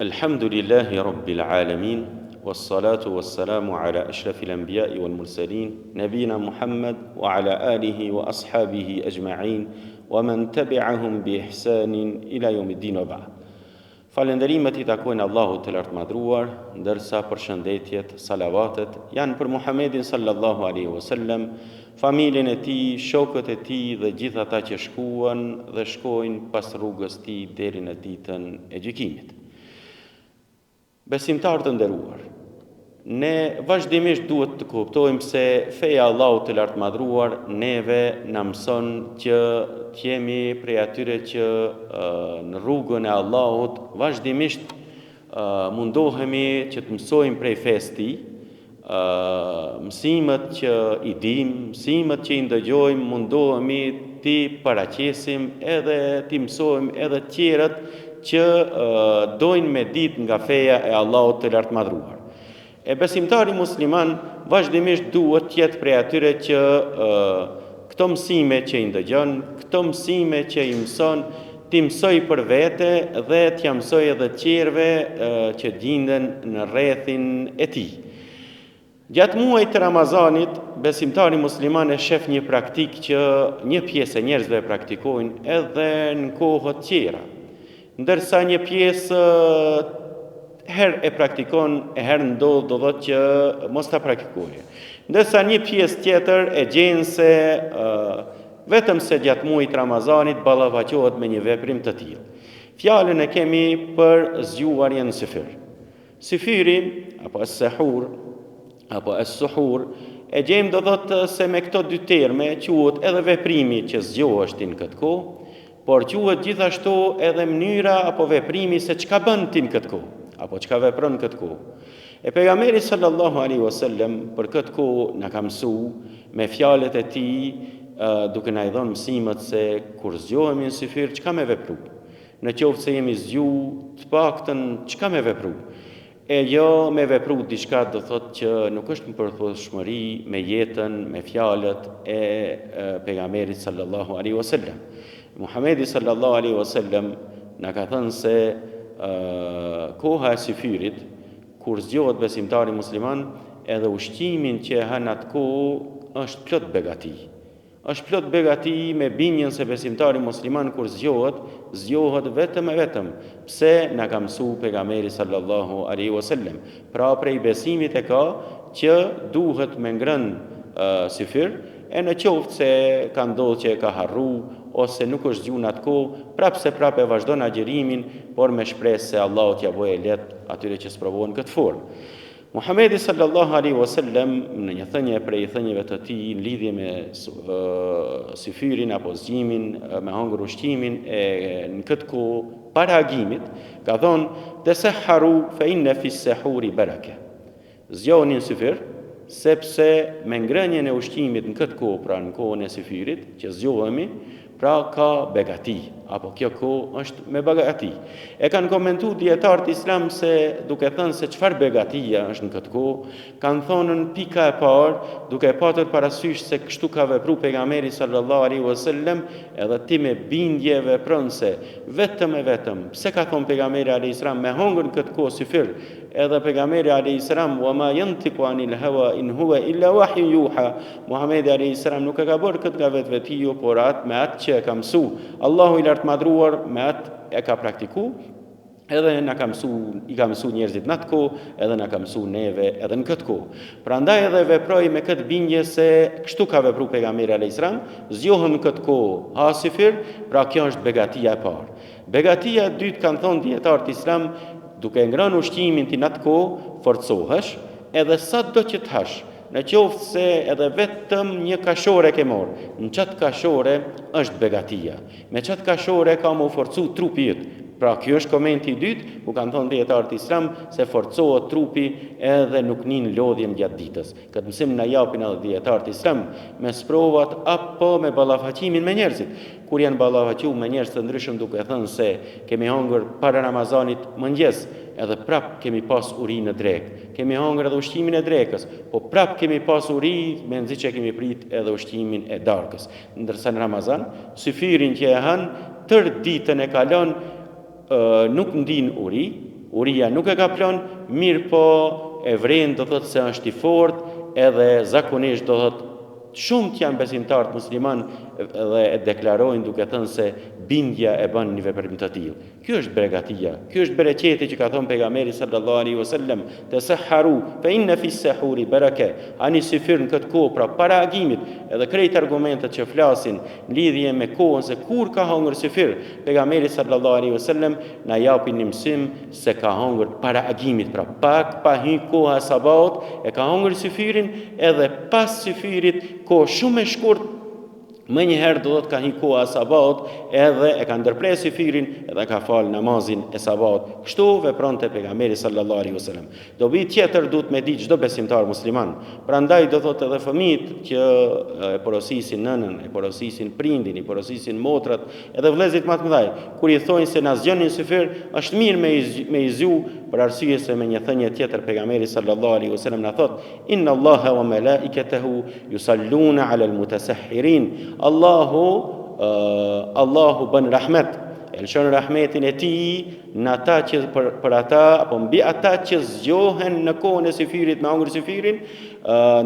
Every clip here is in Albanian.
Alhamdulillahi Rabbil Alamin, wassalatu wassalamu ala ashrafil anbiya'i wal mursalin, nabina Muhammad wa ala alihi wa ashabihi ajma'in, wa man tabi'ahum bi ihsanin ila yawmiddin wa ba'd. Falënderimet I takojnë Allahut të lartë madhruar, ndërsa përshëndetjet, salavatet janë për Muhammedin sallallahu alaihi wasallam, familjen e tij, shokët e tij dhe gjithë ata që shkuan dhe shkojnë pas rrugës tij deri në ditën e gjykimit. Besimtarë të nderuar, ne vazhdimisht duhet të kuptojmë se feja Allahut të lartë madhruar neve na mëson që të jemi prej atyre që në rrugën e Allahut vazhdimisht mundohemi që të mësojmë prej fesë tij, mësimet që I dim, mësimet që I ndëgjojmë, mundohemi t'i paraqesim edhe t'i mësojmë edhe të tjerët që dojnë me ditë nga feja e Allahut të lartë madhruar. E besimtari musliman vazhdimisht duhet të jetë prej atyre që këto mësime që I ndëgjon, këto mësime që I mëson, t'i mësoj për vete dhe t'ja mësoj edhe tjerëve që gjenden në rrethin e tij. Gjatë muajit të Ramazanit, besimtari musliman e shef një praktik që një pjesë e njerëzve praktikojnë edhe në kohët tjera. Ndërsa një pjesë herë e praktikon, e herë ndodh do thotë që mos ta praktikojë. Ndërsa një pjesë tjetër e gjen se vetëm se gjatë muajit Ramazanit ballafaqohet me një veprim të tillë. Fjalën e kemi për zgjuarjen syfir. Syfiri apo as-sahur apo as-suhur e gjejmë do thotë se me këto dy terme quhet edhe veprimi që zgjohesh ti në këtë kohë, por quhet gjithashtu edhe mënyra apo veprimi se çka bën ti në këtë kohë, apo çka vepron në këtë kohë. E pejgamberi sallallahu alaihi wasallam për këtë kohë na ka mësuar me fjalët e tij duke na I dhënë mësimet se kur zgjohemi në syfir çka me vepru. Në qoftë se jemi zgjuar, të paktën çka me vepru. E jo me vepru diçka do thotë që nuk është në përputhshmëri me jetën, me fjalët e pejgamberit sallallahu alaihi wasallam. Muhamedi sallallahu alaihi wasallam na ka thënë se koha e syfirit, kur zgjohet besimtari musliman, edhe ushqimin që e han atë kohë është plot begati. Është plot begati me bindjen se besimtari musliman kur zgjohet vetëm e vetëm pse na ka mësuar pejgamberi sallallahu alaihi wasallam. Pra prej besimit e ka që duhet me ngrënë syfir, e në qoftë se ka ndodhur që e ka harru ose nuk është zgjuar atë kohë, prapë vazhdon agjerimin, por me shpresë se Allahu t'ja bëjë lehtë atyre që sprovojnë këtë formë. Muhamedi sallallahu alaihi wasallam në një thënie prej thënieve të tij në lidhje me syfirin apo zgjimin, me hëngur ushqimin në këtë kohë para agimit, ka thonë: "Tasahharu fa inna fi as-sahuri baraka." Zgjoni në syfir, sepse me ngrënien e ushqimit në këtë kohë, pra në kohën e syfirit, që zgjohemi, pra ka begati, apo kjo kohë është me begati. E kanë komentuar dietarët islam se duke thënë se çfarë begatia është në këtë kohë, kanë thonë në pika e parë, duke patur parasysh se kështu ka vepruar pejgamberi sallallahu alaihi wasallam, edhe ti me bindje vepron se vetëm e vetëm, pse ka thonë pejgamberi alaihi salam me hongër në këtë kohë syfir, edhe pejgamberi alayhis salam wa ma yantiqu anil hawa in huwa illa wahyu yuha. Muhamedi alayhis salam nuk e ka bërë këtë nga vetvetiu, por me atë që e ka mësuar Allahu I lartë madhruar, me atë e ka praktikuar, edhe na ka mësuar, I ka mësuar njerëzit në atë kohë, edhe na ka mësuar neve edhe në këtë kohë. Prandaj edhe veproj me këtë bindje se kështu ka vepruar pejgamberi alayhis salam, zgjohem në këtë kohë ha syfir, pra kjo është begatia e parë. Begatia e dytë kanë thonë dietarët islam, duke ngrënë ushqimin ti në atë kohë, forcohesh, edhe sa do që të hash, në qoftë se edhe vetëm një kashore ke morë, në qatë kashore është begatia. Me qatë kashore ka më forcu trupi jëtë. Pra kjo është komenti I dytë, ku kanë thonë dietarët islam se forcohet trupi edhe nuk nin lodhjen gjatë ditës. Këtë mësim na japin edhe dietarët islam me sprovat apo me ballafaqimin me njerëzit. Kur janë ballafaquar me njerëz të ndryshëm duke thënë se kemi hëngur para Ramazanit mëngjes, edhe prap kemi pas uri në drekë. Kemi hëngur edhe ushqimin e drekës, po prap kemi pas uri me nxit që kemi prit edhe ushqimin e darkës. Ndërsa në Ramazan, syfirin që e han tër ditën e kalon nuk ndin uri, Uria nuk e ka plan, mirë po e vren do thotë se është i fortë edhe zakonisht do thotë shumë që janë besimtarë musliman dhe e deklarojnë duke thënë se bindja e bën një veprim të tillë. Ky është beregatia, ky është bereqeti që ka thënë pejgamberi sallallahu alaihi wasallam, tasahharu fa inna fi sahuri baraka. Ani sifir në këtë kohë pra para agimit, edhe krejt argumentet që flasin në lidhje me kohën se kur ka hangër sifir, pejgamberi sallallahu alaihi wasallam na japin një mësim se ka hangër para agimit, pra pak pa hy koha e sabat, e ka hangër sifirin edhe pas sifirit kohë shumë e shkurt. Më njëherë do të ka hi koha e sabat, edhe e ka ndërprer sifirin, edhe ka fal namazin e sabat. Kështu vepronte pejgamberi sallallahu alaihi wasallam. Dobi tjetër duhet me di çdo besimtar musliman. Prandaj do thotë edhe fëmijët që e porosisin nënën, e porosisin prindin, i porosisin motrat, edhe vëllezërit më të mëdhaj, kur i thonë se na zgjonin sifir, është mirë me i zgju për arsye se me një thënie tjetër pejgamberi sallallahu alaihi wasallam na thot: "Inna Allaha wa malaikatahu yusalluna 'ala al-mutasahhirin." Allahu bën rahmet, e lëshon rahmetin e tij në ata që për ata apo mbi ata që zgjohen në kohën e sifirit me hangër sifirin,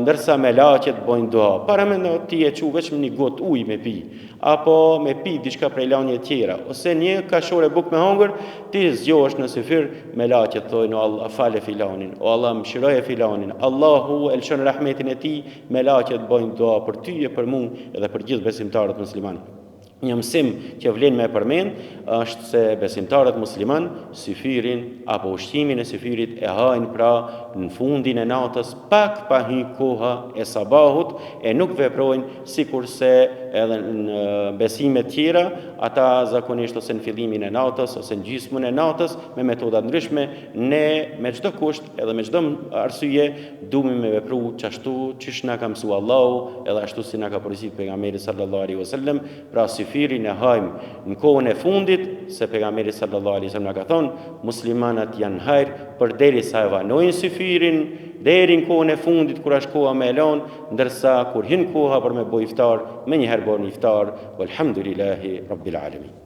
ndërsa melaqet bojnë dua. Para mendo ti e çu vetëm një gotë ujë me pi, apo me pi diçka prej lanje tjera, ose një kashore buk me hangër, ti zgjohesh në sifir, melaqet thojnë: "O Allah, fale filanin, o Allah, mëshiroje filanin." Allahu e lëshon rahmetin e tij, melaqet bojnë dua për ty e për mua edhe për gjithë besimtarët musliman. Një mësim që vlen me përmend është se besimtarët musliman sifirin apo ushqimin e sifirit e hajnë pra në fundin e natës, pak pa hy koha e sabahut, e nuk veprojnë sikurse edhe në besime tjera, ata zakonisht ose në fillimin e natës ose në gjysmën e natës me metoda ndryshme. Ne me çdo kusht edhe me çdo arsye duhemi me vepru çashtu çish na ka mësua Allahu, edhe ashtu si na ka porositur pejgamberi sallallahu alaihi wasallam, pra sifirin e hajmë në kohën e fundit, se pejgamberi sallallahu alaihi wasallam na ka thonë muslimanat janë hajër përderisa e vanojnë sifirin deri në kohën e fundit kur është koha me elon, ndërsa kur hin koha për me bo iftar, me njëherë bën iftar. Walhamdulillahi rabbil alamin.